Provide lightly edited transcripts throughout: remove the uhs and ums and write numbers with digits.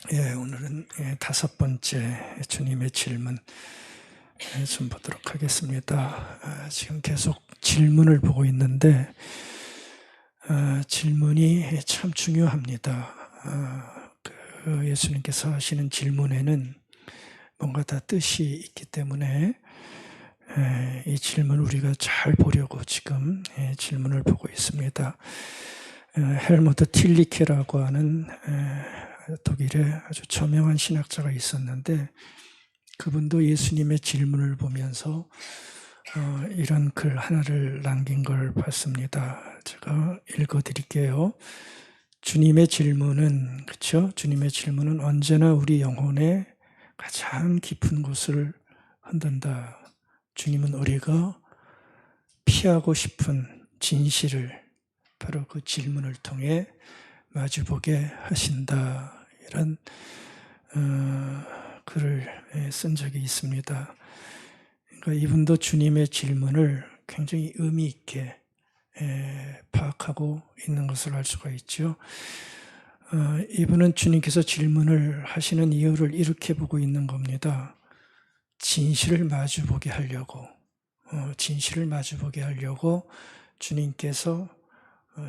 오늘은 다섯 번째 주님의 질문 좀 보도록 하겠습니다. 지금 계속 질문을 보고 있는데 질문이 참 중요합니다. 예수님께서 하시는 질문에는 뭔가 다 뜻이 있기 때문에 이 질문 우리가 잘 보려고 지금 질문을 보고 있습니다. 헬무트 틸리케라고 하는 독일의 아주 저명한 신학자가 있었는데 그분도 예수님의 질문을 보면서 이런 글 하나를 남긴 걸 봤습니다. 제가 읽어드릴게요. 주님의 질문은, 그렇죠? 주님의 질문은 언제나 우리 영혼의 가장 깊은 곳을 흔든다. 주님은 우리가 피하고 싶은 진실을 바로 그 질문을 통해 마주보게 하신다. 이런 글을 쓴 적이 있습니다. 그러니까 이분도 주님의 질문을 굉장히 의미 있게 파악하고 있는 것을 알 수가 있죠. 이분은 주님께서 질문을 하시는 이유를 이렇게 보고 있는 겁니다. 진실을 마주보게 하려고, 주님께서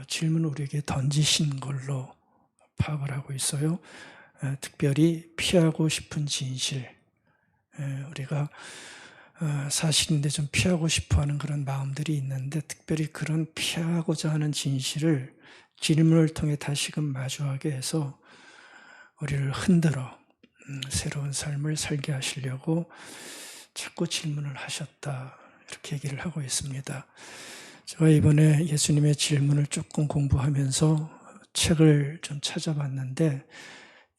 질문을 우리에게 던지신 걸로 파악을 하고 있어요. 특별히 피하고 싶은 진실, 우리가 사실인데 좀 피하고 싶어하는 그런 마음들이 있는데 특별히 그런 피하고자 하는 진실을 질문을 통해 다시금 마주하게 해서 우리를 흔들어 새로운 삶을 살게 하시려고 자꾸 질문을 하셨다, 이렇게 얘기를 하고 있습니다. 제가 이번에 예수님의 질문을 조금 공부하면서 책을 좀 찾아봤는데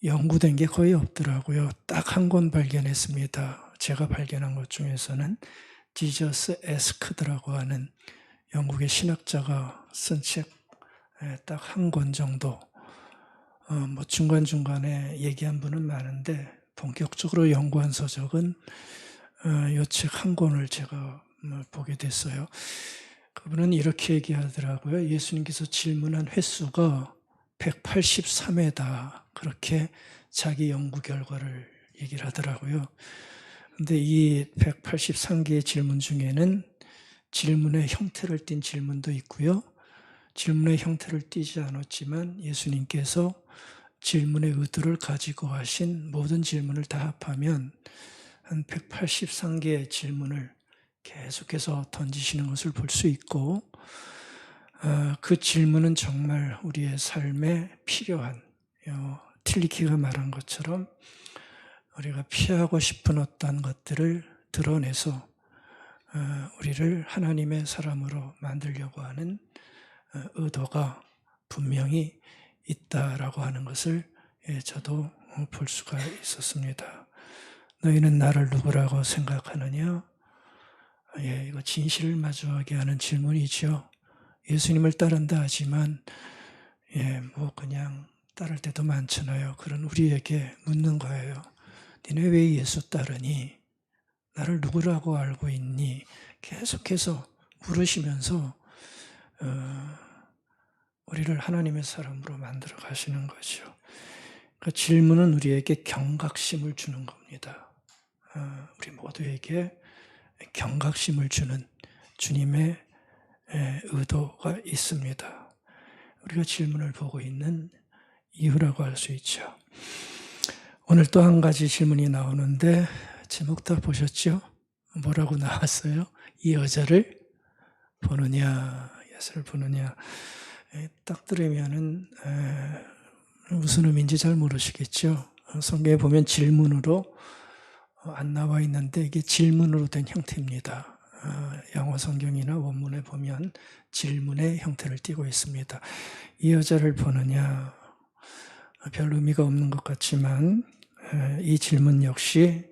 연구된 게 거의 없더라고요. 딱 한 권 발견했습니다. 제가 발견한 것 중에서는 지저스 에스크드라고 하는 영국의 신학자가 쓴 책 딱 한 권 정도. 뭐 중간중간에 얘기한 분은 많은데 본격적으로 연구한 서적은 이 책 한 권을 제가 보게 됐어요. 그분은 이렇게 얘기하더라고요. 예수님께서 질문한 횟수가 183회다. 그렇게 자기 연구 결과를 얘기를 하더라고요. 근데 이 183개의 질문 중에는 질문의 형태를 띈 질문도 있고요. 질문의 형태를 띠지 않았지만 예수님께서 질문의 의도를 가지고 하신 모든 질문을 다 합하면 한 183개의 질문을 계속해서 던지시는 것을 볼 수 있고, 그 질문은 정말 우리의 삶에 필요한, 틸리키가 말한 것처럼 우리가 피하고 싶은 어떤 것들을 드러내서 우리를 하나님의 사람으로 만들려고 하는 의도가 분명히 있다라고 하는 것을 저도 볼 수가 있었습니다. 너희는 나를 누구라고 생각하느냐? 이거 진실을 마주하게 하는 질문이죠. 예수님을 따른다 하지만 뭐 그냥 따를 때도 많잖아요. 그런 우리에게 묻는 거예요. 니네 왜 예수 따르니? 나를 누구라고 알고 있니? 계속해서 물으시면서 우리를 하나님의 사람으로 만들어 가시는 거죠. 그 질문은 우리에게 경각심을 주는 겁니다. 우리 모두에게 경각심을 주는 주님의 의도가 있습니다. 우리가 질문을 보고 있는 이유라고 할 수 있죠. 오늘 또 한 가지 질문이 나오는데 제목 다 보셨죠? 뭐라고 나왔어요? 이 여자를 보느냐, 예수를 보느냐. 딱 들으면은 무슨 의미인지 잘 모르시겠죠? 성경에 보면 질문으로 안 나와 있는데 이게 질문으로 된 형태입니다. 영어 성경이나 원문에 보면 질문의 형태를 띠고 있습니다. 이 여자를 보느냐, 별 의미가 없는 것 같지만 이 질문 역시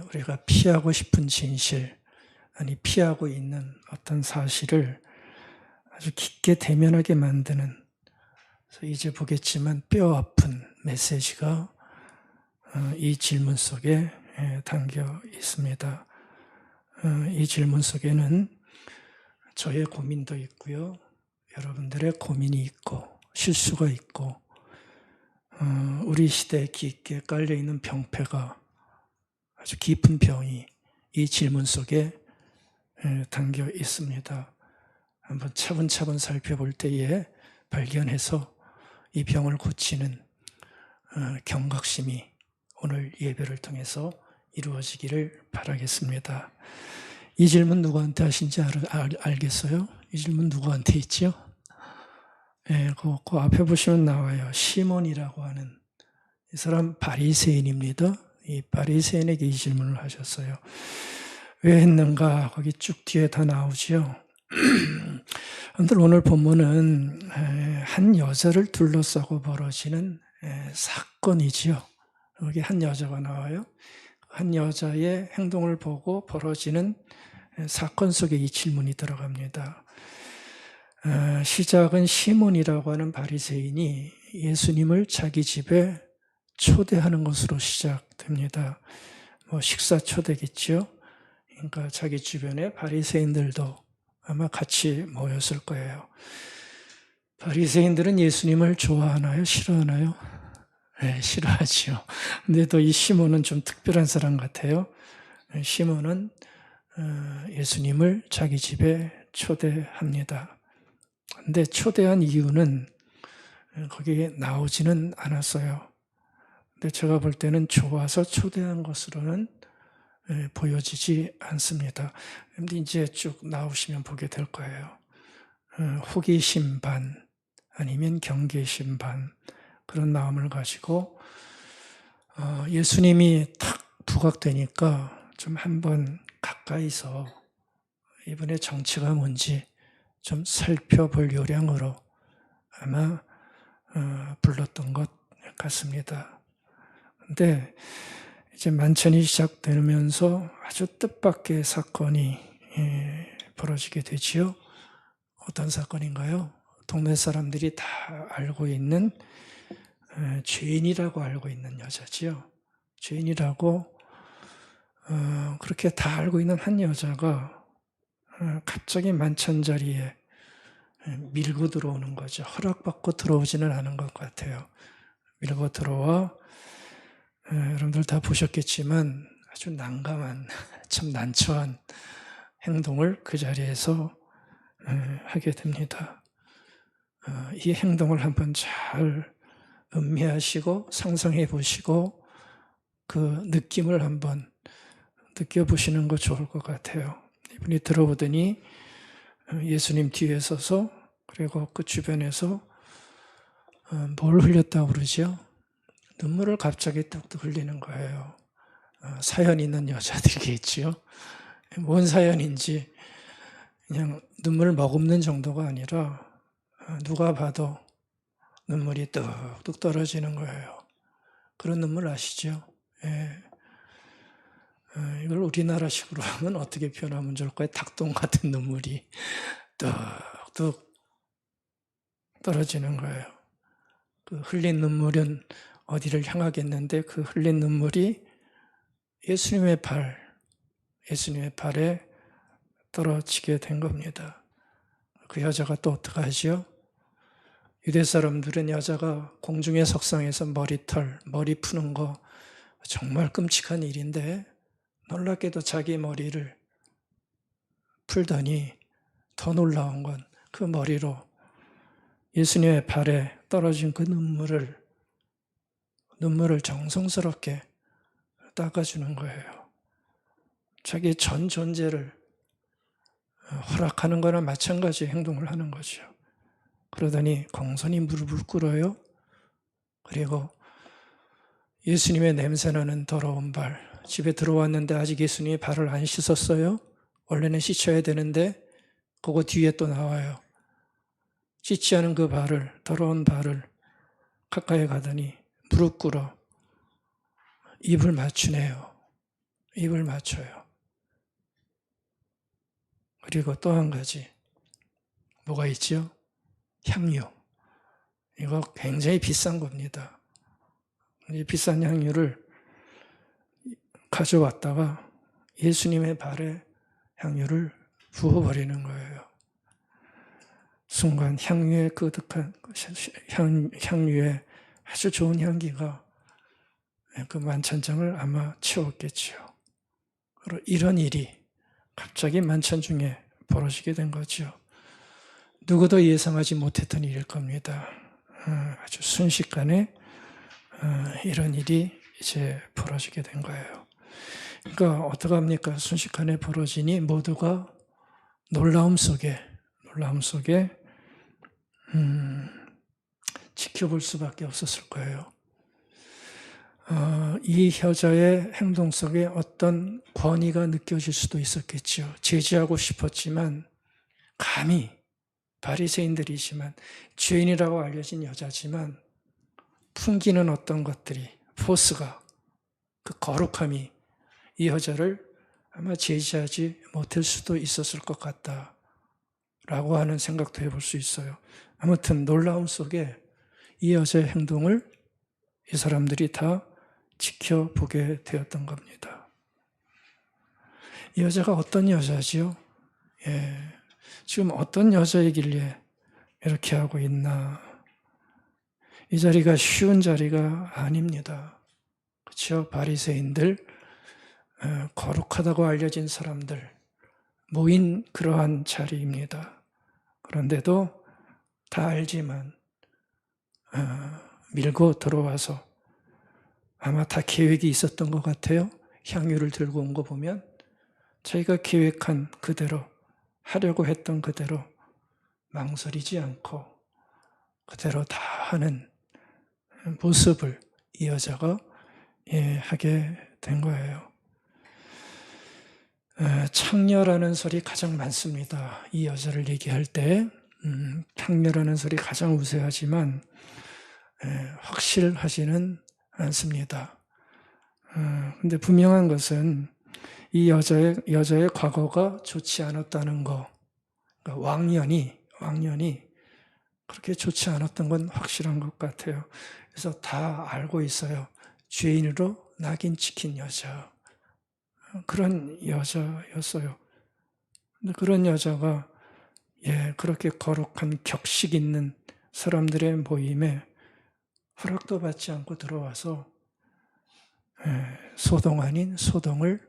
우리가 피하고 싶은 진실, 아니 피하고 있는 어떤 사실을 아주 깊게 대면하게 만드는, 그래서 이제 보겠지만 뼈 아픈 메시지가 이 질문 속에 담겨 있습니다. 이 질문 속에는 저의 고민도 있고요. 여러분들의 고민이 있고 실수가 있고 우리 시대에 깊게 깔려있는 병폐가 아주 깊은 병이 이 질문 속에 담겨 있습니다. 한번 차분차분 살펴볼 때에 발견해서 이 병을 고치는 경각심이 오늘 예배를 통해서 이루어지기를 바라겠습니다. 이 질문 누구한테 하신지 알겠어요? 이 질문 누구한테 있죠? 그 앞에 보시면 나와요. 시몬이라고 하는 이 사람 바리새인입니다. 이 바리새인에게 이 질문을 하셨어요. 왜 했는가? 거기 쭉 뒤에 다 나오죠. 여러분들 오늘 본문은 한 여자를 둘러싸고 벌어지는 사건이지요. 여기 한 여자가 나와요. 한 여자의 행동을 보고 벌어지는 사건 속에 이 질문이 들어갑니다. 시작은 시몬이라고 하는 바리새인이 예수님을 자기 집에 초대하는 것으로 시작됩니다. 식사 초대겠죠. 그러니까 자기 주변에 바리새인들도 아마 같이 모였을 거예요. 바리새인들은 예수님을 좋아하나요? 싫어하나요? 네, 싫어하지요. 근데 또 이 시몬은 좀 특별한 사람 같아요. 시몬은 예수님을 자기 집에 초대합니다. 근데 초대한 이유는 거기에 나오지는 않았어요. 근데 제가 볼 때는 좋아서 초대한 것으로는 보여지지 않습니다. 근데 이제 쭉 나오시면 보게 될 거예요. 호기심 반 아니면 경계심 반 그런 마음을 가지고 예수님이 탁 부각되니까 좀 한번 가까이서 이분의 정체가 뭔지 좀 살펴볼 요량으로 아마 불렀던 것 같습니다. 근데 이제 만찬이 시작되면서 아주 뜻밖의 사건이 벌어지게 되지요. 어떤 사건인가요? 동네 사람들이 다 알고 있는 죄인이라고 알고 있는 여자지요. 죄인이라고 그렇게 다 알고 있는 한 여자가 갑자기 만찬 자리에 밀고 들어오는 거죠. 허락받고 들어오지는 않은 것 같아요. 밀고 들어와 여러분들 다 보셨겠지만 아주 난감한 참 난처한 행동을 그 자리에서 하게 됩니다. 이 행동을 한번 잘 음미하시고 상상해 보시고 그 느낌을 한번 느껴보시는 거 좋을 것 같아요. 이분이 들어오더니 예수님 뒤에 서서 그리고 그 주변에서 뭘 흘렸다고 그러죠? 눈물을 갑자기 뚝뚝 흘리는 거예요. 사연 있는 여자들이겠지요. 뭔 사연인지 그냥 눈물 머금는 정도가 아니라 누가 봐도 눈물이 뚝뚝 떨어지는 거예요. 그런 눈물 아시죠? 예. 이걸 우리나라식으로 하면 어떻게 표현하면 좋을까요? 닭똥 같은 눈물이 뚝뚝 떨어지는 거예요. 그 흘린 눈물은 어디를 향하겠는데 그 흘린 눈물이 예수님의 발에 떨어지게 된 겁니다. 그 여자가 또 어떡하지요? 유대 사람들은 여자가 공중의 석상에서 머리 푸는 거 정말 끔찍한 일인데 놀랍게도 자기 머리를 풀더니 더 놀라운 건 그 머리로 예수님의 발에 떨어진 그 눈물을 정성스럽게 닦아주는 거예요. 자기 전 존재를 허락하는 거나 마찬가지 행동을 하는 거죠. 그러더니 공손히 무릎을 꿇어요. 그리고 예수님의 냄새나는 더러운 발, 집에 들어왔는데 아직 예수님이 발을 안 씻었어요. 원래는 씻어야 되는데 그거 뒤에 또 나와요. 씻지 않은 그 발을, 더러운 발을 가까이 가더니 무릎 꿇어 입을 맞추네요. 입을 맞춰요. 그리고 또 한 가지 뭐가 있죠? 향유. 이거 굉장히 비싼 겁니다. 이 비싼 향유를 가져왔다가 예수님의 발에 향유를 부어버리는 거예요. 순간 향유의 그득한 향유의 아주 좋은 향기가 그 만찬장을 아마 채웠겠지요. 이런 일이 갑자기 만찬 중에 벌어지게 된 거죠. 누구도 예상하지 못했던 일일 겁니다. 아주 순식간에 이런 일이 이제 벌어지게 된 거예요. 그러니까 어떡합니까? 순식간에 벌어지니 모두가 놀라움 속에 지켜볼 수밖에 없었을 거예요. 이 여자의 행동 속에 어떤 권위가 느껴질 수도 있었겠죠. 제지하고 싶었지만 감히 바리새인들이지만 죄인이라고 알려진 여자지만 풍기는 어떤 것들이 포스가 그 거룩함이 이 여자를 아마 제지하지 못할 수도 있었을 것 같다라고 하는 생각도 해볼 수 있어요. 아무튼 놀라움 속에 이 여자의 행동을 이 사람들이 다 지켜보게 되었던 겁니다. 이 여자가 어떤 여자지요? 지금 어떤 여자이길래 이렇게 하고 있나? 이 자리가 쉬운 자리가 아닙니다. 그렇죠? 바리새인들, 거룩하다고 알려진 사람들 모인 그러한 자리입니다. 그런데도 다 알지만 밀고 들어와서 아마 다 계획이 있었던 것 같아요. 향유를 들고 온 거 보면 자기가 계획한 그대로 하려고 했던 그대로 망설이지 않고 그대로 다 하는 모습을 이 여자가 하게 된 거예요. 창녀라는 소리 가장 많습니다. 이 여자를 얘기할 때 창녀라는 소리 가장 우세하지만 확실하지는 않습니다. 근데 분명한 것은 이 여자의 과거가 좋지 않았다는 거, 그러니까 왕년이 그렇게 좋지 않았던 건 확실한 것 같아요. 그래서 다 알고 있어요. 죄인으로 낙인 찍힌 여자. 그런 여자였어요. 근데 그런 여자가 그렇게 거룩한 격식 있는 사람들의 모임에 허락도 받지 않고 들어와서 소동 아닌 소동을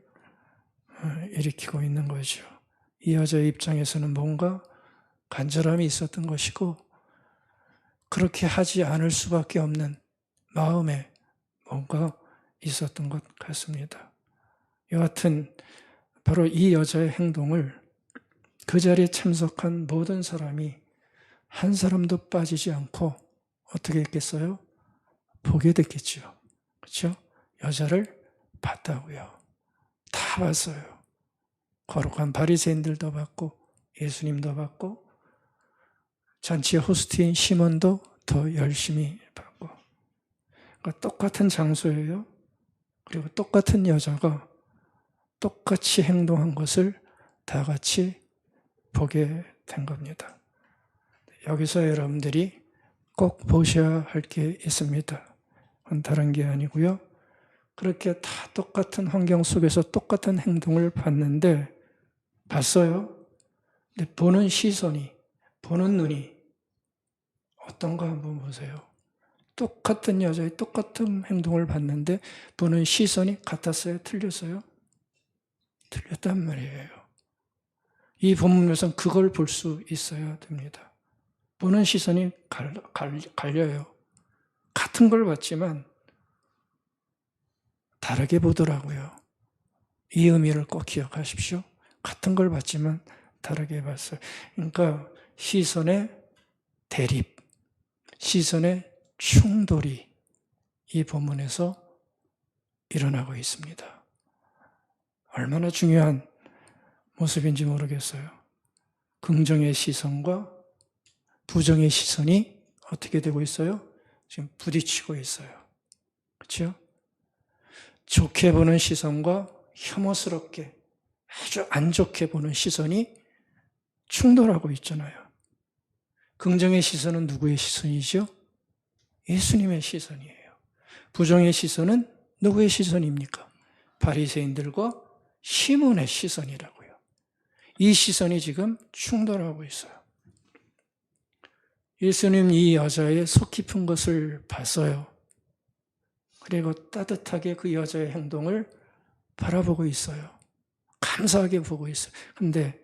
일으키고 있는 거죠. 이 여자의 입장에서는 뭔가 간절함이 있었던 것이고 그렇게 하지 않을 수밖에 없는 마음에 뭔가 있었던 것 같습니다. 여하튼 바로 이 여자의 행동을 그 자리에 참석한 모든 사람이 한 사람도 빠지지 않고 어떻게 했겠어요? 보게 됐겠죠. 그렇죠? 여자를 봤다고요. 다 봤어요. 거룩한 바리새인들도 봤고 예수님도 봤고 잔치의 호스트인 시몬도 더 열심히 봤고 그러니까 똑같은 장소예요. 그리고 똑같은 여자가 똑같이 행동한 것을 다 같이 보게 된 겁니다. 여기서 여러분들이 꼭 보셔야 할 게 있습니다. 그건 다른 게 아니고요. 그렇게 다 똑같은 환경 속에서 똑같은 행동을 봤어요. 근데 보는 시선이, 보는 눈이 어떤가 한번 보세요. 똑같은 여자의 똑같은 행동을 봤는데 보는 시선이 같았어요? 틀렸어요? 틀렸단 말이에요. 이 본문에서는 그걸 볼 수 있어야 됩니다. 보는 시선이 갈려요. 같은 걸 봤지만 다르게 보더라고요. 이 의미를 꼭 기억하십시오. 같은 걸 봤지만 다르게 봤어요. 그러니까 시선의 대립, 시선의 충돌이 이 본문에서 일어나고 있습니다. 얼마나 중요한 모습인지 모르겠어요. 긍정의 시선과 부정의 시선이 어떻게 되고 있어요? 지금 부딪히고 있어요. 그렇죠? 좋게 보는 시선과 혐오스럽게 아주 안 좋게 보는 시선이 충돌하고 있잖아요. 긍정의 시선은 누구의 시선이죠? 예수님의 시선이에요. 부정의 시선은 누구의 시선입니까? 바리새인들과 시몬의 시선이라고요. 이 시선이 지금 충돌하고 있어요. 예수님 이 여자의 속 깊은 것을 봤어요. 그리고 따뜻하게 그 여자의 행동을 바라보고 있어요. 감사하게 보고 있어요. 근데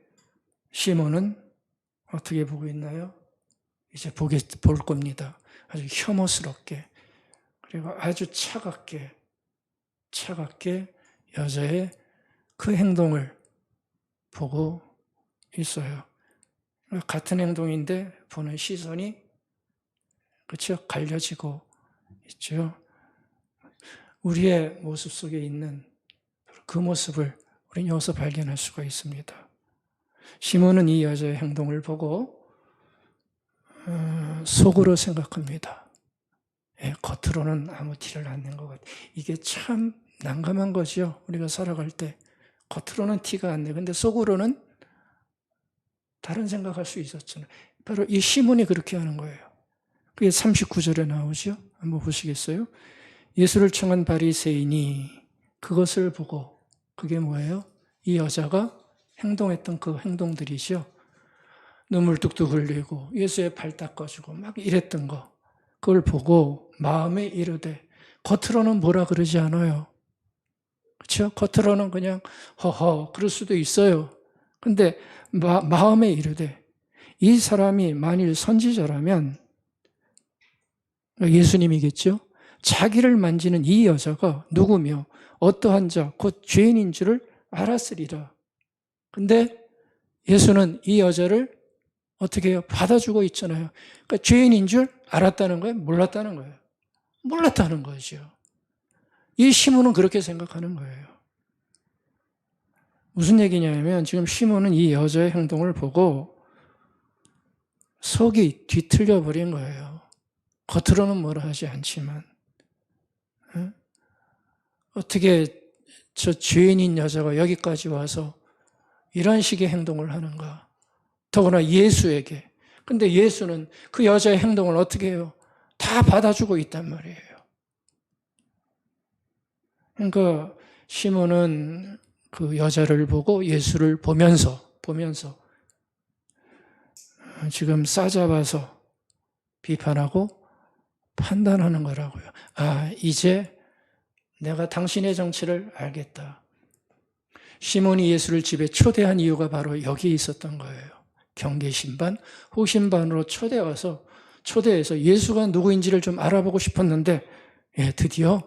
시몬은 어떻게 보고 있나요? 이제 볼 겁니다. 아주 혐오스럽게, 그리고 아주 차갑게 여자의 그 행동을 보고 있어요. 같은 행동인데 보는 시선이 그렇죠? 갈려지고 있죠. 우리의 모습 속에 있는 그 모습을 우리는 여기서 발견할 수가 있습니다. 시몬은 이 여자의 행동을 보고 속으로 생각합니다. 겉으로는 아무 티를 안 낸 것 같아요. 이게 참 난감한 거죠. 우리가 살아갈 때 겉으로는 티가 안 내. 근데 속으로는 다른 생각할 수 있었잖아요. 바로 이 시몬이 그렇게 하는 거예요. 그게 39절에 나오죠. 한번 보시겠어요? 예수를 청한 바리새인이 그것을 보고, 그게 뭐예요? 이 여자가 행동했던 그 행동들이죠. 눈물 뚝뚝 흘리고 예수의 발 닦아주고 막 이랬던 거, 그걸 보고 마음에 이르되, 겉으로는 뭐라 그러지 않아요. 그렇죠? 겉으로는 그냥 허허 그럴 수도 있어요. 근데 마음에 이르되, 이 사람이 만일 선지자라면 예수님이겠죠? 자기를 만지는 이 여자가 누구며 어떠한 자, 곧 죄인인 줄을 알았으리라. 근데 예수는 이 여자를 어떻게 해요? 받아주고 있잖아요. 그러니까 죄인인 줄 알았다는 거예요? 몰랐다는 거예요? 몰랐다는 거죠. 이 시몬은 그렇게 생각하는 거예요. 무슨 얘기냐면 지금 시몬은 이 여자의 행동을 보고 속이 뒤틀려 버린 거예요. 겉으로는 뭐라 하지 않지만 어떻게 저 죄인인 여자가 여기까지 와서 이런 식의 행동을 하는가. 더구나 예수에게. 근데 예수는 그 여자의 행동을 어떻게 해요? 다 받아주고 있단 말이에요. 그러니까 시몬은 그 여자를 보고 예수를 보면서 지금 싸잡아서 비판하고 판단하는 거라고요. 아, 이제 내가 당신의 정체를 알겠다. 시몬이 예수를 집에 초대한 이유가 바로 여기에 있었던 거예요. 경계심반, 호심반으로 초대해서 예수가 누구인지를 좀 알아보고 싶었는데 드디어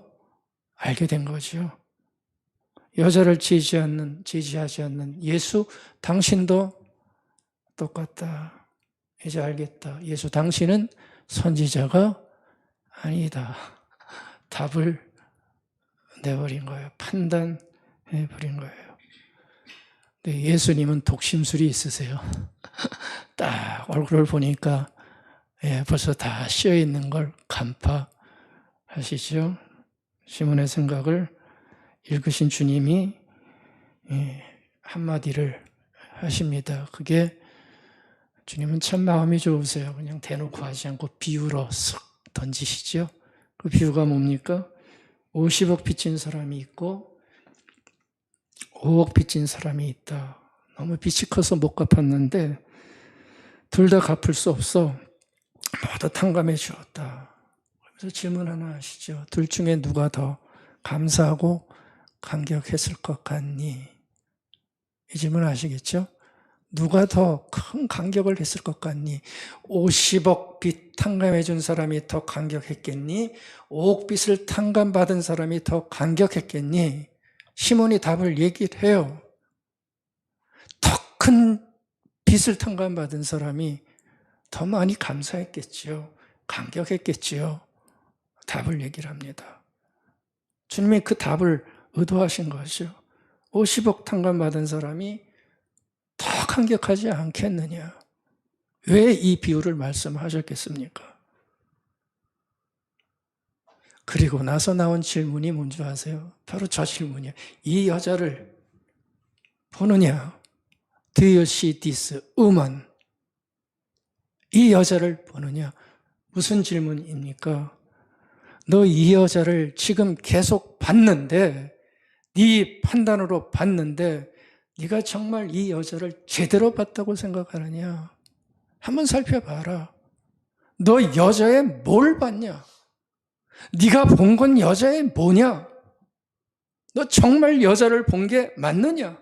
알게 된 거죠. 여자를 제지하지 않는 예수, 당신도 똑같다. 이제 알겠다. 예수, 당신은 선지자가 아니다. 답을 내버린 거예요. 판단해버린 거예요. 근데 예수님은 독심술이 있으세요. 딱 얼굴을 보니까 벌써 다 씌어 있는 걸 간파하시죠. 시몬의 생각을 읽으신 주님이 한마디를 하십니다. 그게 주님은 참 마음이 좋으세요. 그냥 대놓고 하지 않고 비유로 쓱 던지시죠. 그 비유가 뭡니까? 50억 빚진 사람이 있고 5억 빚진 사람이 있다. 너무 빚이 커서 못 갚았는데 둘 다 갚을 수 없어. 모두 탕감해 주었다. 그래서 질문 하나 하시죠. 둘 중에 누가 더 감사하고 감격했을 것 같니? 이 질문 아시겠죠? 누가 더 큰 감격을 했을 것 같니? 50억 빚 탕감해 준 사람이 더 감격했겠니? 5억 빚을 탕감받은 사람이 더 감격했겠니? 시몬이 답을 얘기를 해요. 더 큰 빚을 탕감받은 사람이 더 많이 감사했겠지요. 감격했겠지요. 답을 얘기를 합니다. 주님이 그 답을 의도하신 것이죠. 50억 탕감받은 사람이 더 감격하지 않겠느냐. 왜 이 비유를 말씀하셨겠습니까? 그리고 나서 나온 질문이 뭔지 아세요? 바로 저 질문이에요. 이 여자를 보느냐? Do you see this woman? 이 여자를 보느냐? 무슨 질문입니까? 너 이 여자를 지금 계속 봤는데, 네 판단으로 봤는데 네가 정말 이 여자를 제대로 봤다고 생각하느냐? 한번 살펴봐라. 너 여자에 뭘 봤냐? 네가 본 건 여자애 뭐냐? 너 정말 여자를 본 게 맞느냐?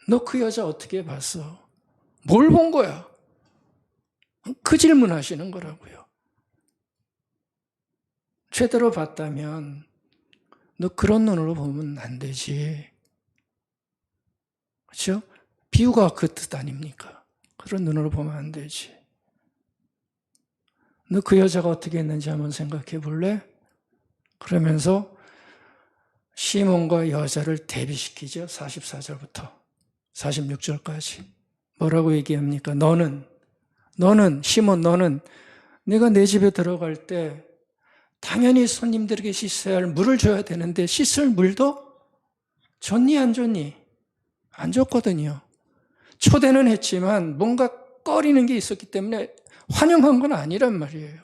너 그 여자 어떻게 봤어? 뭘 본 거야? 그 질문 하시는 거라고요. 제대로 봤다면 너 그런 눈으로 보면 안 되지. 그렇죠? 비유가 그 뜻 아닙니까? 그런 눈으로 보면 안 되지. 너 그 여자가 어떻게 했는지 한번 생각해 볼래? 그러면서 시몬과 여자를 대비시키죠. 44절부터 46절까지. 뭐라고 얘기합니까? 너는 시몬 너는 내가 내 집에 들어갈 때 당연히 손님들에게 씻어야 할 물을 줘야 되는데 씻을 물도 줬니 안 줬니? 안 줬거든요. 초대는 했지만 뭔가 꺼리는 게 있었기 때문에 환영한 건 아니란 말이에요.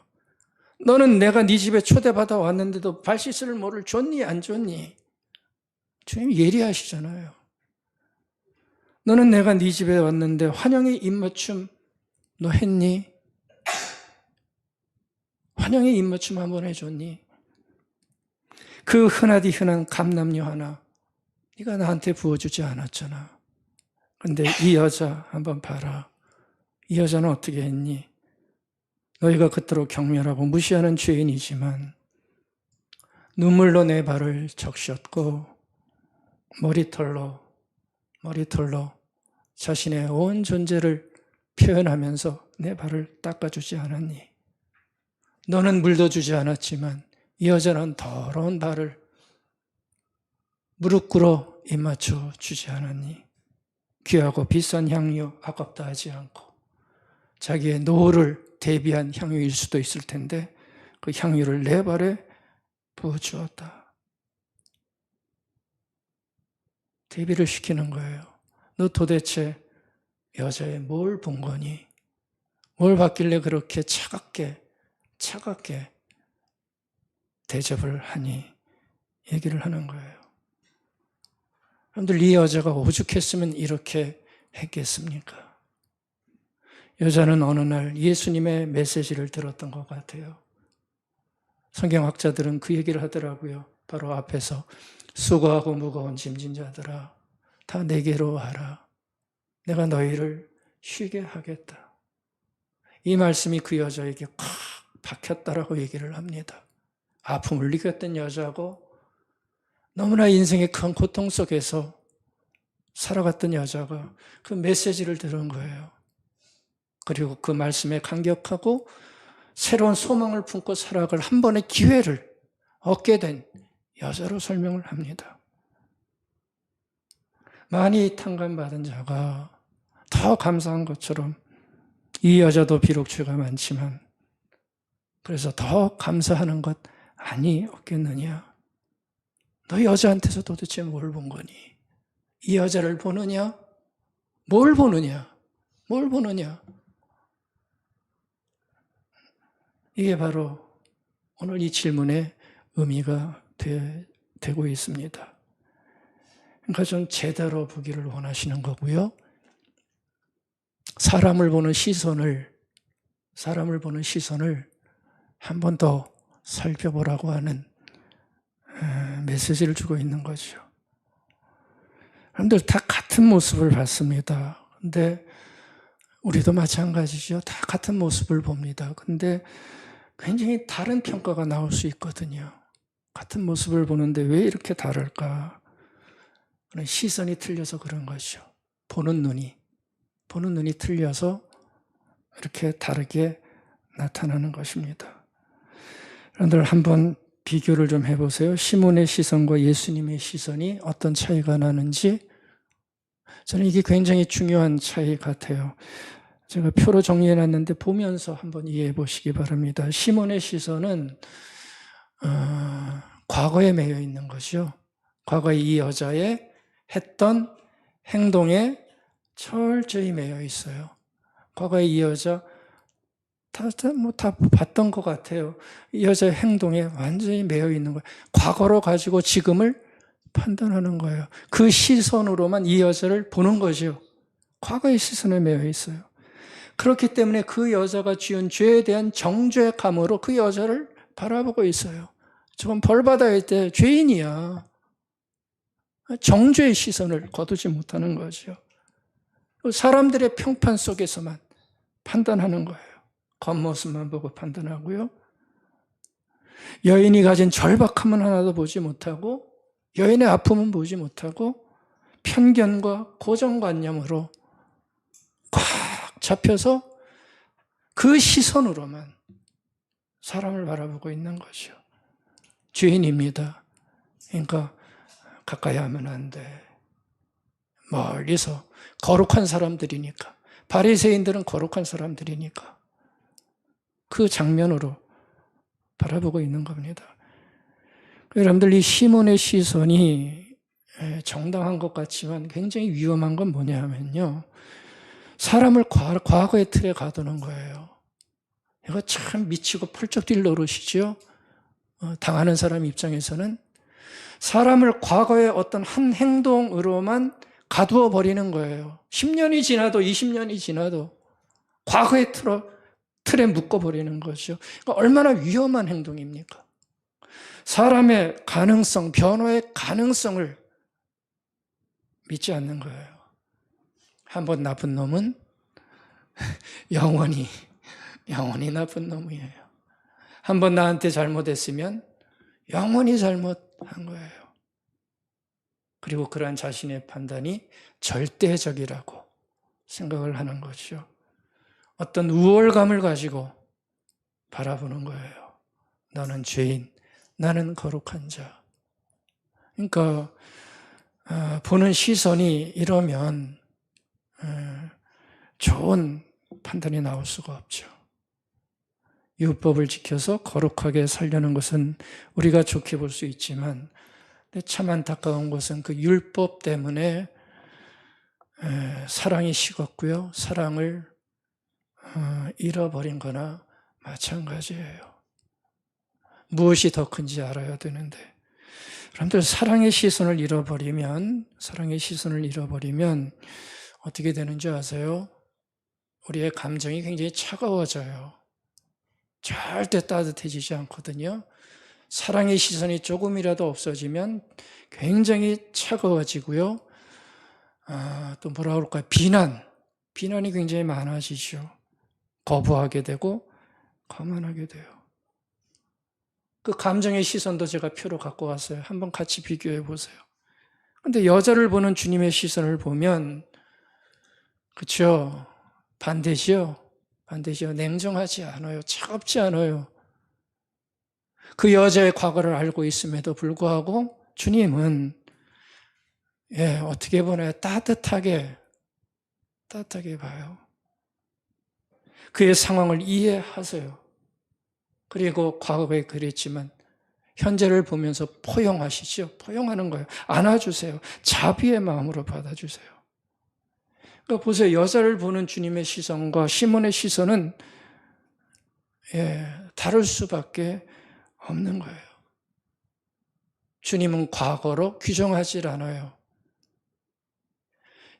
너는 내가 네 집에 초대받아 왔는데도 발 씻을 물을 줬니 안 줬니? 주님 예리하시잖아요. 너는 내가 네 집에 왔는데 환영의 입맞춤 너 했니? 환영의 입맞춤 한번 해줬니? 그 흔하디 흔한 감람류 하나 네가 나한테 부어주지 않았잖아. 근데 이 여자 한번 봐라. 이 여자는 어떻게 했니? 너희가 그토록 경멸하고 무시하는 죄인이지만 눈물로 내 발을 적셨고 머리털로 자신의 온 존재를 표현하면서 내 발을 닦아주지 않았니? 너는 물도 주지 않았지만 이 여자는 더러운 발을 무릎 꿇어 입맞춰 주지 않았니? 귀하고 비싼 향유 아깝다 하지 않고 자기의 노후를 대비한 향유일 수도 있을 텐데 그 향유를 내 발에 부어주었다. 대비를 시키는 거예요. 너 도대체 여자에 뭘 본 거니? 뭘 봤길래 그렇게 차갑게 대접을 하니? 얘기를 하는 거예요. 여러분들 이 여자가 오죽했으면 이렇게 했겠습니까? 여자는 어느 날 예수님의 메시지를 들었던 것 같아요. 성경학자들은 그 얘기를 하더라고요. 바로 앞에서 수고하고 무거운 짐진 자들아 다 내게로 와라. 내가 너희를 쉬게 하겠다. 이 말씀이 그 여자에게 콱 박혔다라고 얘기를 합니다. 아픔을 느꼈던 여자고 너무나 인생의 큰 고통 속에서 살아갔던 여자가 그 메시지를 들은 거예요. 그리고 그 말씀에 감격하고 새로운 소망을 품고 살아갈 한 번의 기회를 얻게 된 여자로 설명을 합니다. 많이 탕감받은 자가 더 감사한 것처럼 이 여자도 비록 죄가 많지만 그래서 더 감사하는 것 아니었겠느냐? 너 여자한테서 도대체 뭘 본 거니? 이 여자를 보느냐? 뭘 보느냐? 이게 바로 오늘 이 질문의 의미가 되고 있습니다. 그러니까 좀 제대로 보기를 원하시는 거고요. 사람을 보는 시선을 한 번 더 살펴보라고 하는 메시지를 주고 있는 거죠. 여러분들 다 같은 모습을 봤습니다. 근데 우리도 마찬가지죠. 다 같은 모습을 봅니다. 근데 굉장히 다른 평가가 나올 수 있거든요. 같은 모습을 보는데 왜 이렇게 다를까? 시선이 틀려서 그런 거죠. 보는 눈이 틀려서 이렇게 다르게 나타나는 것입니다. 여러분들 한번 비교를 좀 해보세요. 시몬의 시선과 예수님의 시선이 어떤 차이가 나는지 저는 이게 굉장히 중요한 차이 같아요. 제가 표로 정리해놨는데 보면서 한번 이해해 보시기 바랍니다. 시몬의 시선은 과거에 매여 있는 것이요. 과거에 이 여자의 했던 행동에 철저히 매여 있어요. 과거에 이 여자 다 봤던 것 같아요. 이 여자의 행동에 완전히 매여 있는 거예요. 과거로 가지고 지금을 판단하는 거예요. 그 시선으로만 이 여자를 보는 거죠. 과거의 시선에 매여 있어요. 그렇기 때문에 그 여자가 지은 죄에 대한 정죄감으로 그 여자를 바라보고 있어요. 저건 벌받아야 돼. 죄인이야. 정죄의 시선을 거두지 못하는 거죠. 사람들의 평판 속에서만 판단하는 거예요. 겉모습만 보고 판단하고요. 여인이 가진 절박함은 하나도 보지 못하고, 여인의 아픔은 보지 못하고, 편견과 고정관념으로 꽉 잡혀서 그 시선으로만 사람을 바라보고 있는 거죠. 죄인입니다. 그러니까 가까이 하면 안 돼. 멀리서 거룩한 사람들이니까. 바리새인들은 거룩한 사람들이니까. 그 장면으로 바라보고 있는 겁니다. 여러분들, 이 시몬의 시선이 정당한 것 같지만 굉장히 위험한 건 뭐냐 하면요. 사람을 과거의 틀에 가두는 거예요. 이거 참 미치고 펄쩍 뛸 노릇이죠. 당하는 사람 입장에서는 사람을 과거의 어떤 한 행동으로만 가두어 버리는 거예요. 10년이 지나도 20년이 지나도 과거의 틀에 묶어버리는 거죠. 그러니까 얼마나 위험한 행동입니까? 사람의 가능성, 변화의 가능성을 믿지 않는 거예요. 한번 나쁜 놈은 영원히 나쁜 놈이에요. 한번 나한테 잘못했으면 영원히 잘못한 거예요. 그리고 그러한 자신의 판단이 절대적이라고 생각을 하는 거죠. 어떤 우월감을 가지고 바라보는 거예요. 너는 죄인, 나는 거룩한 자. 그러니까 보는 시선이 이러면 좋은 판단이 나올 수가 없죠. 율법을 지켜서 거룩하게 살려는 것은 우리가 좋게 볼 수 있지만, 근데 참 안타까운 것은 그 율법 때문에 사랑이 식었고요. 사랑을 잃어버린 거나 마찬가지예요. 무엇이 더 큰지 알아야 되는데, 여러분들, 사랑의 시선을 잃어버리면 어떻게 되는지 아세요? 우리의 감정이 굉장히 차가워져요. 절대 따뜻해지지 않거든요. 사랑의 시선이 조금이라도 없어지면 굉장히 차가워지고요. 또 뭐라 그럴까요? 비난이 굉장히 많아지죠. 거부하게 되고 거만하게 돼요. 그 감정의 시선도 제가 표로 갖고 왔어요. 한번 같이 비교해 보세요. 근데 여자를 보는 주님의 시선을 보면, 그렇죠? 반대지요. 냉정하지 않아요. 차갑지 않아요. 그 여자의 과거를 알고 있음에도 불구하고 주님은 어떻게 보나요? 따뜻하게 봐요. 그의 상황을 이해하세요. 그리고 과거에 그랬지만 현재를 보면서 포용하시죠. 포용하는 거예요. 안아주세요. 자비의 마음으로 받아주세요. 그러니까 보세요. 여자를 보는 주님의 시선과 시몬의 시선은 다를 수밖에 없는 거예요. 주님은 과거로 규정하지 않아요.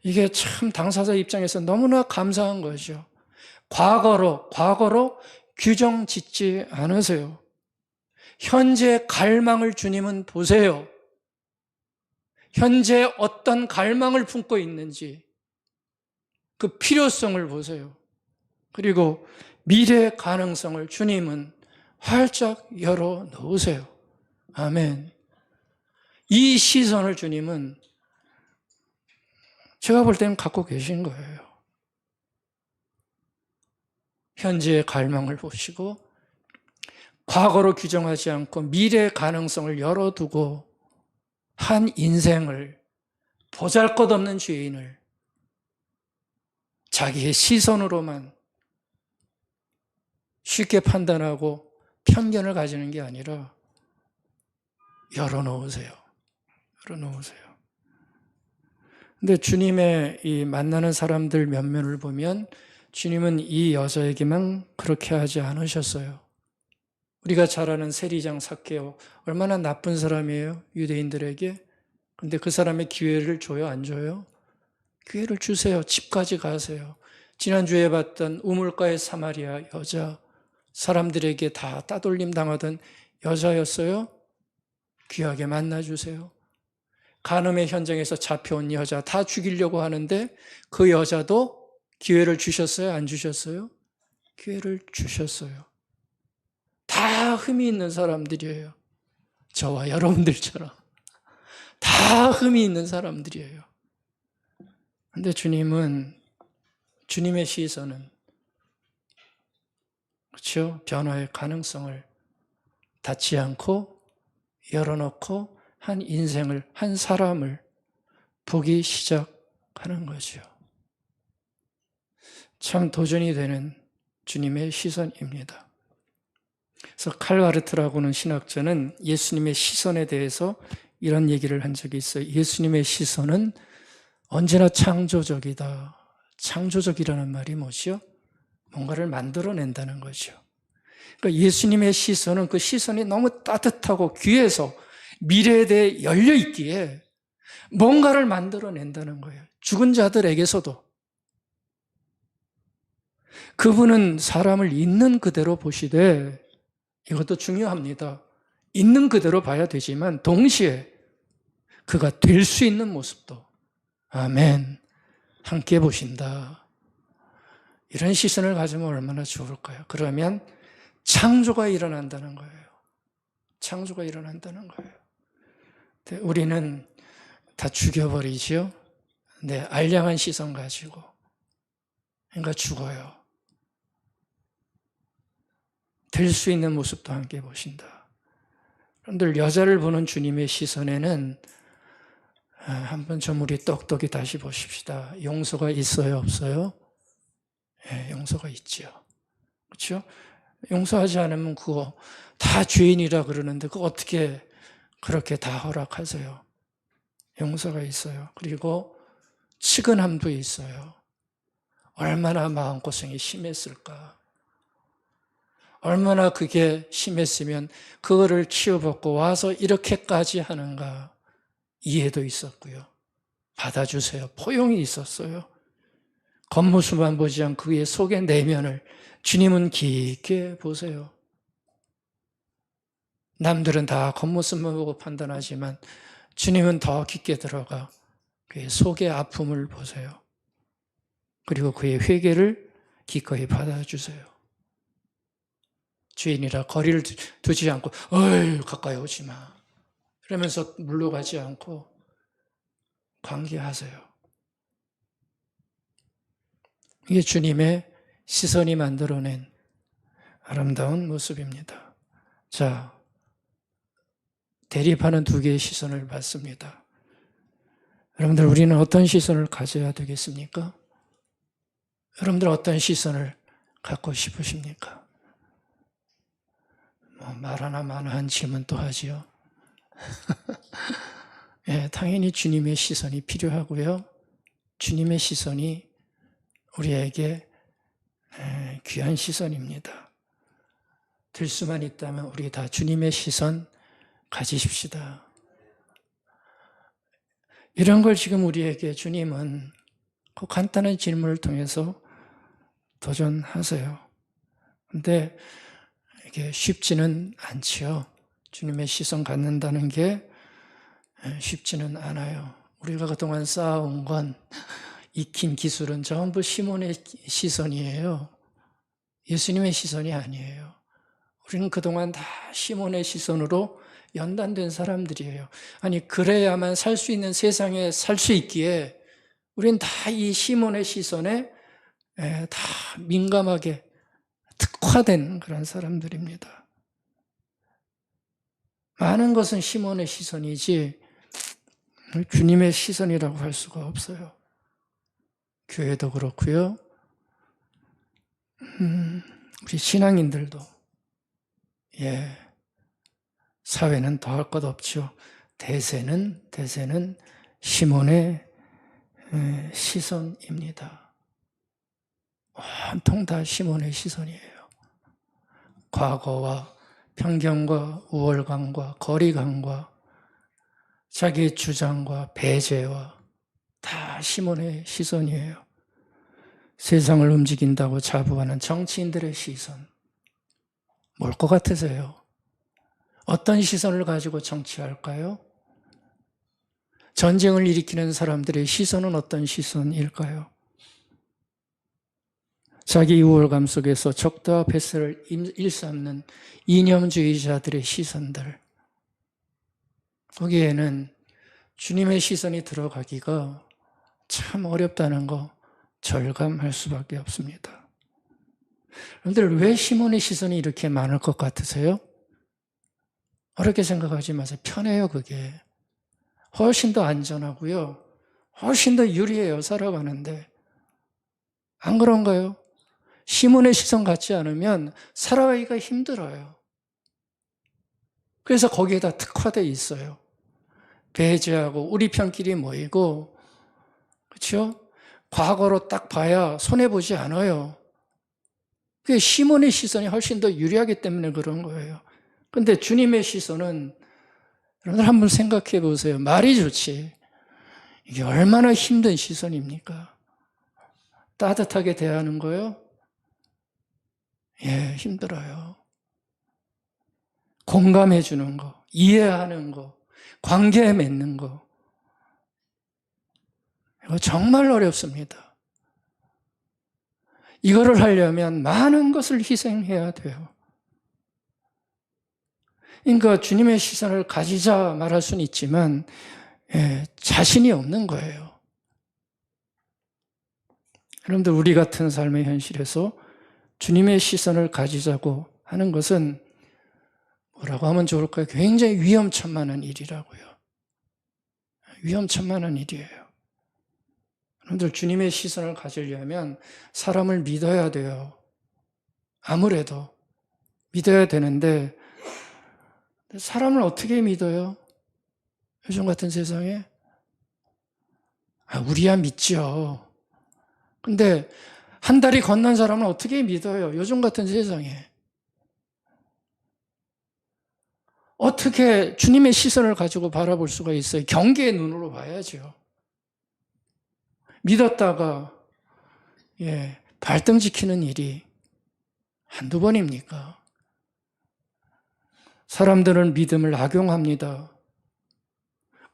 이게 참 당사자 입장에서 너무나 감사한 거죠. 과거로 규정 짓지 않으세요. 현재 갈망을 주님은 보세요. 현재 어떤 갈망을 품고 있는지 그 필요성을 보세요. 그리고 미래의 가능성을 주님은 활짝 열어 놓으세요. 아멘. 이 시선을 주님은 제가 볼 때는 갖고 계신 거예요. 현재의 갈망을 보시고 과거로 규정하지 않고 미래의 가능성을 열어두고 한 인생을, 보잘것없는 죄인을 자기의 시선으로만 쉽게 판단하고 편견을 가지는 게 아니라 열어놓으세요. 근데 주님의 이 만나는 사람들 면면을 보면 주님은 이 여자에게만 그렇게 하지 않으셨어요. 우리가 잘 아는 세리장 삭개오, 얼마나 나쁜 사람이에요, 유대인들에게. 근데 그 사람의 기회를 줘요, 안 줘요? 기회를 주세요. 집까지 가세요. 지난주에 봤던 우물가의 사마리아 여자, 사람들에게 다 따돌림 당하던 여자였어요. 귀하게 만나주세요. 간음의 현장에서 잡혀온 여자 다 죽이려고 하는데 그 여자도 기회를 주셨어요? 안 주셨어요? 기회를 주셨어요. 다 흠이 있는 사람들이에요. 저와 여러분들처럼 다 흠이 있는 사람들이에요. 근데 주님은, 주님의 시선은, 그렇죠? 변화의 가능성을 닫지 않고 열어놓고 한 인생을, 한 사람을 보기 시작하는 거죠. 참 도전이 되는 주님의 시선입니다. 그래서 칼 바르트라고는 신학자는 예수님의 시선에 대해서 이런 얘기를 한 적이 있어요. 예수님의 시선은 언제나 창조적이다. 창조적이라는 말이 뭐죠? 뭔가를 만들어낸다는 거죠. 그러니까 예수님의 시선은, 그 시선이 너무 따뜻하고 귀해서 미래에 대해 열려있기에 뭔가를 만들어낸다는 거예요. 죽은 자들에게서도. 그분은 사람을 있는 그대로 보시되, 이것도 중요합니다. 있는 그대로 봐야 되지만 동시에 그가 될 수 있는 모습도, 아멘, 함께 보신다. 이런 시선을 가지면 얼마나 좋을까요? 그러면 창조가 일어난다는 거예요. 창조가 일어난다는 거예요. 우리는 다 죽여버리죠. 네, 알량한 시선 가지고. 그러니까 죽어요. 될 수 있는 모습도 함께 보신다. 여러분들, 여자를 보는 주님의 시선에는 한번 좀 우리 똑똑히 다시 보십시다. 용서가 있어요, 없어요? 네, 용서가 있죠. 그렇죠? 용서하지 않으면 그거 다 죄인이라 그러는데 그거 어떻게 그렇게 다 허락하세요? 용서가 있어요. 그리고 측은함도 있어요. 얼마나 마음고생이 심했을까? 얼마나 그게 심했으면 그거를 치워받고 와서 이렇게까지 하는가? 이해도 있었고요. 받아주세요. 포용이 있었어요. 겉모습만 보지 않고 그의 속의 내면을 주님은 깊게 보세요. 남들은 다 겉모습만 보고 판단하지만 주님은 더 깊게 들어가 그의 속의 아픔을 보세요. 그리고 그의 회개를 기꺼이 받아주세요. 죄인이라 거리를 두지 않고 어이 가까이 오지 마 그러면서 물러가지 않고 관계하세요. 이게 주님의 시선이 만들어낸 아름다운 모습입니다. 자, 대립하는 두 개의 시선을 봤습니다. 여러분들, 우리는 어떤 시선을 가져야 되겠습니까? 여러분들 어떤 시선을 갖고 싶으십니까? 말 하나만 한 질문 또 하지요. 예, 당연히 주님의 시선이 필요하고요. 주님의 시선이 우리에게 귀한 시선입니다. 될 수만 있다면 우리 다 주님의 시선 가지십시다. 이런 걸 지금 우리에게 주님은 그 간단한 질문을 통해서 도전하세요. 근데 이게 쉽지는 않지요. 주님의 시선 갖는다는 게 쉽지는 않아요. 우리가 그동안 쌓아온 건, 익힌 기술은 전부 시몬의 시선이에요. 예수님의 시선이 아니에요. 우리는 그동안 다 시몬의 시선으로 연단된 사람들이에요. 아니, 그래야만 살 수 있는 세상에 살 수 있기에 우리는 다 이 시몬의 시선에 다 민감하게 특화된 그런 사람들입니다. 많은 것은 시몬의 시선이지 주님의 시선이라고 할 수가 없어요. 교회도 그렇고요. 우리 신앙인들도 사회는 더할 것 없죠. 대세는 시몬의 시선입니다. 온통 다 시몬의 시선이에요. 과거와 편견과 우월감과 거리감과 자기의 주장과 배제와 다 시몬의 시선이에요. 세상을 움직인다고 자부하는 정치인들의 시선, 뭘 것 같으세요? 어떤 시선을 가지고 정치할까요? 전쟁을 일으키는 사람들의 시선은 어떤 시선일까요? 자기 우월감 속에서 적도와 패스를 일삼는 이념주의자들의 시선들, 거기에는 주님의 시선이 들어가기가 참 어렵다는 거 절감할 수밖에 없습니다. 여러분들, 왜 시몬의 시선이 이렇게 많을 것 같으세요? 어렵게 생각하지 마세요. 편해요, 그게. 훨씬 더 안전하고요. 훨씬 더 유리해요, 살아가는데. 안 그런가요? 시몬의 시선 같지 않으면 살아가기가 힘들어요. 그래서 거기에다 특화되어 있어요. 배제하고 우리 편끼리 모이고, 그렇죠? 과거로 딱 봐야 손해보지 않아요. 그게 시몬의 시선이 훨씬 더 유리하기 때문에 그런 거예요. 근데 주님의 시선은, 여러분들 한번 생각해 보세요. 말이 좋지. 이게 얼마나 힘든 시선입니까? 따뜻하게 대하는 거요? 예, 힘들어요. 공감해 주는 거, 이해하는 거, 관계 맺는 거. 이거 정말 어렵습니다. 이거를 하려면 많은 것을 희생해야 돼요. 그러니까 주님의 시선을 가지자 말할 수는 있지만 자신이 없는 거예요. 여러분들, 우리 같은 삶의 현실에서 주님의 시선을 가지자고 하는 것은 뭐라고 하면 좋을까요? 굉장히 위험천만한 일이라고요. 위험천만한 일이에요. 여러분들, 주님의 시선을 가지려면 사람을 믿어야 돼요. 아무래도 믿어야 되는데 사람을 어떻게 믿어요? 요즘 같은 세상에? 우리야 믿죠. 근데 한 달이 건넌 사람은 어떻게 믿어요? 요즘 같은 세상에. 어떻게 주님의 시선을 가지고 바라볼 수가 있어요? 경계의 눈으로 봐야죠. 믿었다가 발등 지키는 일이 한두 번입니까? 사람들은 믿음을 악용합니다.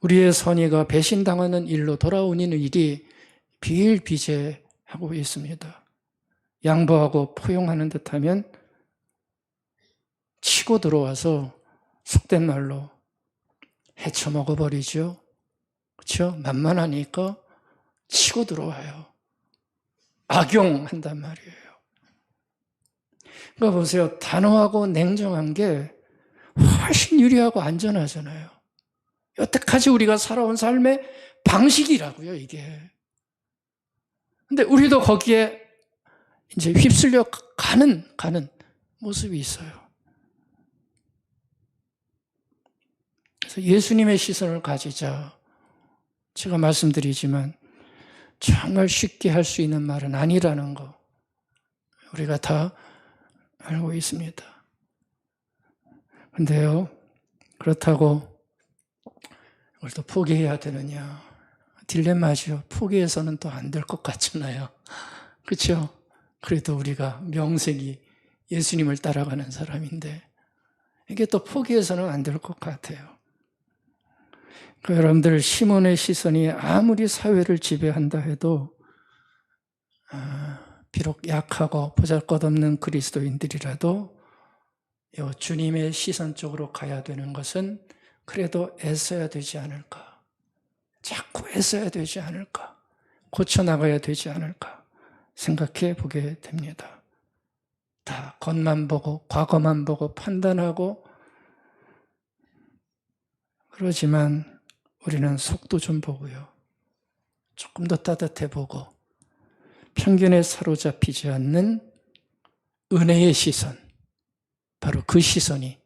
우리의 선의가 배신당하는 일로 돌아오는 일이 비일비재하고 있습니다. 양보하고 포용하는 듯하면 치고 들어와서 속된 말로 헤쳐먹어버리죠. 그렇죠? 만만하니까 치고 들어와요. 악용한단 말이에요. 그러니까 보세요. 단호하고 냉정한 게 훨씬 유리하고 안전하잖아요. 여태까지 우리가 살아온 삶의 방식이라고요, 이게. 근데 우리도 거기에 이제 휩쓸려 가는 모습이 있어요. 그래서 예수님의 시선을 가지자. 제가 말씀드리지만 정말 쉽게 할 수 있는 말은 아니라는 거 우리가 다 알고 있습니다. 근데요, 그렇다고 이걸 또 포기해야 되느냐? 딜레마죠. 포기해서는 또 안 될 것 같잖아요. 그렇죠? 그래도 우리가 명색이 예수님을 따라가는 사람인데 이게 또 포기해서는 안 될 것 같아요. 여러분들, 시몬의 시선이 아무리 사회를 지배한다 해도 비록 약하고 보잘것없는 그리스도인들이라도 주님의 시선 쪽으로 가야 되는 것은 그래도 애써야 되지 않을까. 자꾸 애써야 되지 않을까. 고쳐나가야 되지 않을까 생각해 보게 됩니다. 다 겉만 보고 과거만 보고 판단하고 그러지만 우리는 속도 좀 보고요. 조금 더 따뜻해 보고 편견에 사로잡히지 않는 은혜의 시선, 바로 그 시선이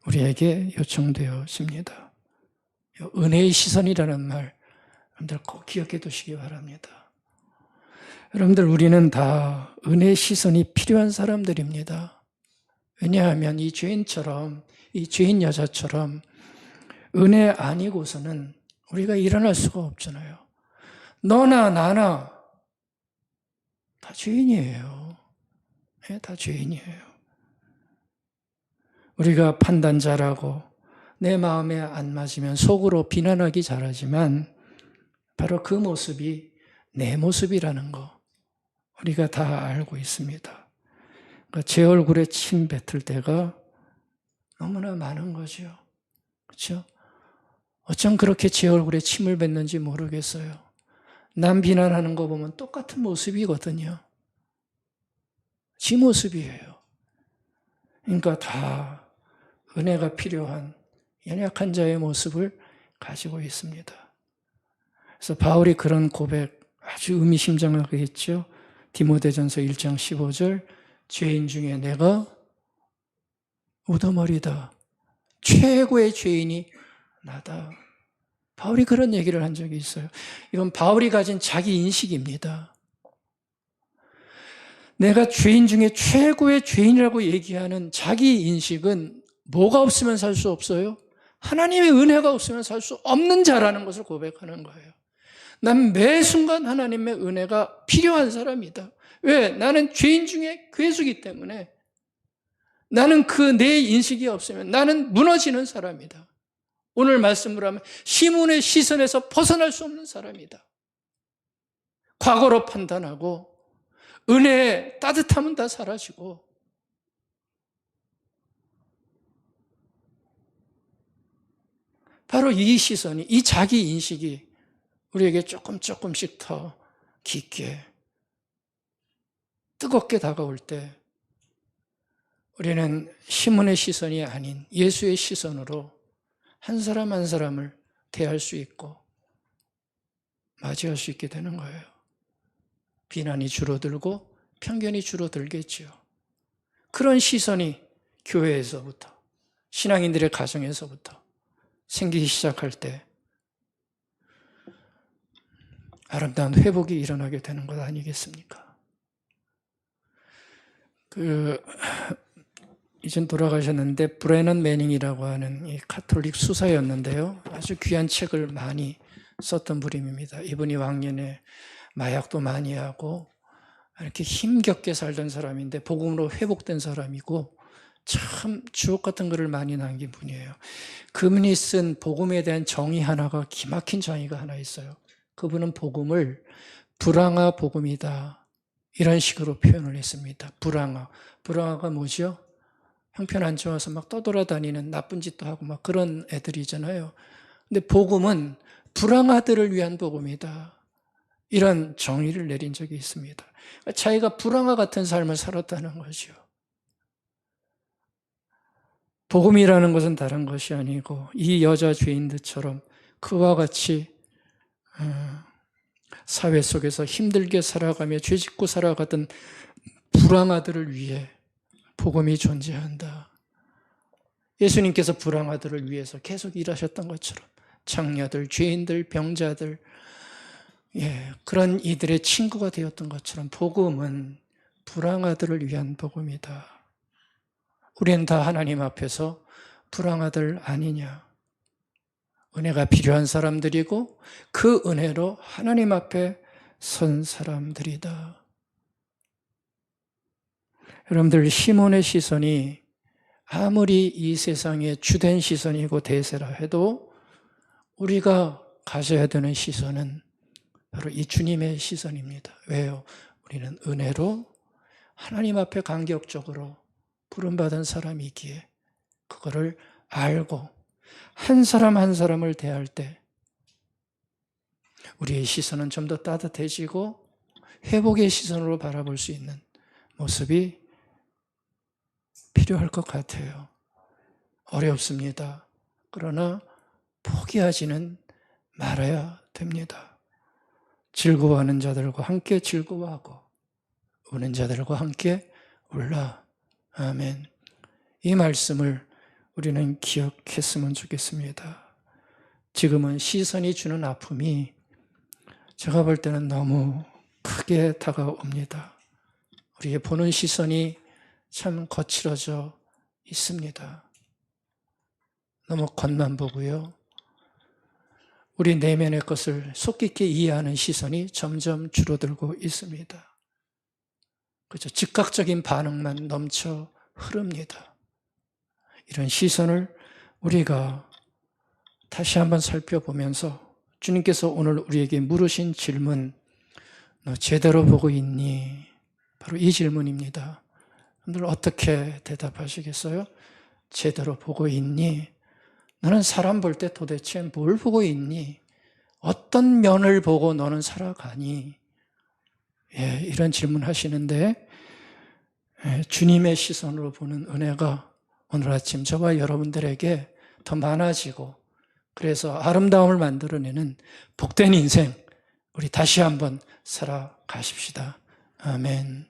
우리에게 요청되어집니다. 은혜의 시선이라는 말 여러분들 꼭 기억해 두시기 바랍니다. 여러분들, 우리는 다 은혜의 시선이 필요한 사람들입니다. 왜냐하면 이 죄인처럼, 이 죄인 여자처럼 은혜 아니고서는 우리가 일어날 수가 없잖아요. 너나 나나 다 죄인이에요. 네, 다 죄인이에요. 우리가 판단 잘하고 내 마음에 안 맞으면 속으로 비난하기 잘하지만 바로 그 모습이 내 모습이라는 거 우리가 다 알고 있습니다. 그러니까 제 얼굴에 침 뱉을 때가 너무나 많은 거죠. 그렇죠? 어쩜 그렇게 제 얼굴에 침을 뱉는지 모르겠어요. 남 비난하는 거 보면 똑같은 모습이거든요. 지 모습이에요. 그러니까 다 은혜가 필요한 연약한 자의 모습을 가지고 있습니다. 그래서 바울이 그런 고백 아주 의미심장하게 했죠. 디모데전서 1장 15절 죄인 중에 내가 우두머리다. 최고의 죄인이 나다. 바울이 그런 얘기를 한 적이 있어요. 이건 바울이 가진 자기 인식입니다. 내가 죄인 중에 최고의 죄인이라고 얘기하는 자기 인식은 뭐가 없으면 살 수 없어요? 하나님의 은혜가 없으면 살 수 없는 자라는 것을 고백하는 거예요. 난 매 순간 하나님의 은혜가 필요한 사람이다. 왜? 나는 죄인 중에 괴수이기 때문에 나는 그 내 인식이 없으면 나는 무너지는 사람이다. 오늘 말씀으로 하면 시몬의 시선에서 벗어날 수 없는 사람이다. 과거로 판단하고 은혜의 따뜻함은 다 사라지고 바로 이 시선이, 이 자기 인식이 우리에게 조금씩 더 깊게 뜨겁게 다가올 때 우리는 시몬의 시선이 아닌 예수의 시선으로 한 사람 한 사람을 대할 수 있고 맞이할 수 있게 되는 거예요. 비난이 줄어들고 편견이 줄어들겠지요. 그런 시선이 교회에서부터, 신앙인들의 가정에서부터 생기기 시작할 때 아름다운 회복이 일어나게 되는 것 아니겠습니까? 이젠 돌아가셨는데 브레넌 매닝이라고 하는 이 가톨릭 수사였는데요. 아주 귀한 책을 많이 썼던 분입니다. 이분이 왕년에 마약도 많이 하고 이렇게 힘겹게 살던 사람인데 복음으로 회복된 사람이고 참 주옥 같은 글을 많이 남긴 분이에요. 그분이 쓴 복음에 대한 정의 하나가 기막힌 정의가 하나 있어요. 그분은 복음을 불황화 복음이다 이런 식으로 표현을 했습니다. 불황화가 뭐죠? 형편 안 좋아서 막 떠돌아다니는 나쁜 짓도 하고 막 그런 애들이잖아요. 근데 복음은 불황아들을 위한 복음이다. 이런 정의를 내린 적이 있습니다. 자기가 불황아 같은 삶을 살았다는 거죠. 복음이라는 것은 다른 것이 아니고 이 여자 죄인들처럼 그와 같이 사회 속에서 힘들게 살아가며 죄짓고 살아가던 불황아들을 위해 복음이 존재한다. 예수님께서 불황아들을 위해서 계속 일하셨던 것처럼 창녀들, 죄인들, 병자들 그런 이들의 친구가 되었던 것처럼 복음은 불황아들을 위한 복음이다. 우리는 다 하나님 앞에서 불황아들 아니냐. 은혜가 필요한 사람들이고 그 은혜로 하나님 앞에 선 사람들이다. 여러분들 시몬의 시선이 아무리 이 세상의 주된 시선이고 대세라 해도 우리가 가져야 되는 시선은 바로 이 주님의 시선입니다. 왜요? 우리는 은혜로 하나님 앞에 간격적으로 부름받은 사람이기에 그거를 알고 한 사람 한 사람을 대할 때 우리의 시선은 좀 더 따뜻해지고 회복의 시선으로 바라볼 수 있는 모습이 필요할 것 같아요. 어렵습니다. 그러나 포기하지는 말아야 됩니다. 즐거워하는 자들과 함께 즐거워하고 우는 자들과 함께 울라. 아멘. 이 말씀을 우리는 기억했으면 좋겠습니다. 지금은 시선이 주는 아픔이 제가 볼 때는 너무 크게 다가옵니다. 우리의 보는 시선이 참 거칠어져 있습니다. 너무 겉만 보고요. 우리 내면의 것을 속 깊게 이해하는 시선이 점점 줄어들고 있습니다. 그죠? 즉각적인 반응만 넘쳐 흐릅니다. 이런 시선을 우리가 다시 한번 살펴보면서 주님께서 오늘 우리에게 물으신 질문, 너 제대로 보고 있니? 바로 이 질문입니다. 여러분들 어떻게 대답하시겠어요? 제대로 보고 있니? 너는 사람 볼 때 도대체 뭘 보고 있니? 어떤 면을 보고 너는 살아가니? 예, 이런 질문 하시는데, 주님의 시선으로 보는 은혜가 오늘 아침 저와 여러분들에게 더 많아지고, 그래서 아름다움을 만들어내는 복된 인생, 우리 다시 한번 살아가십시다. 아멘.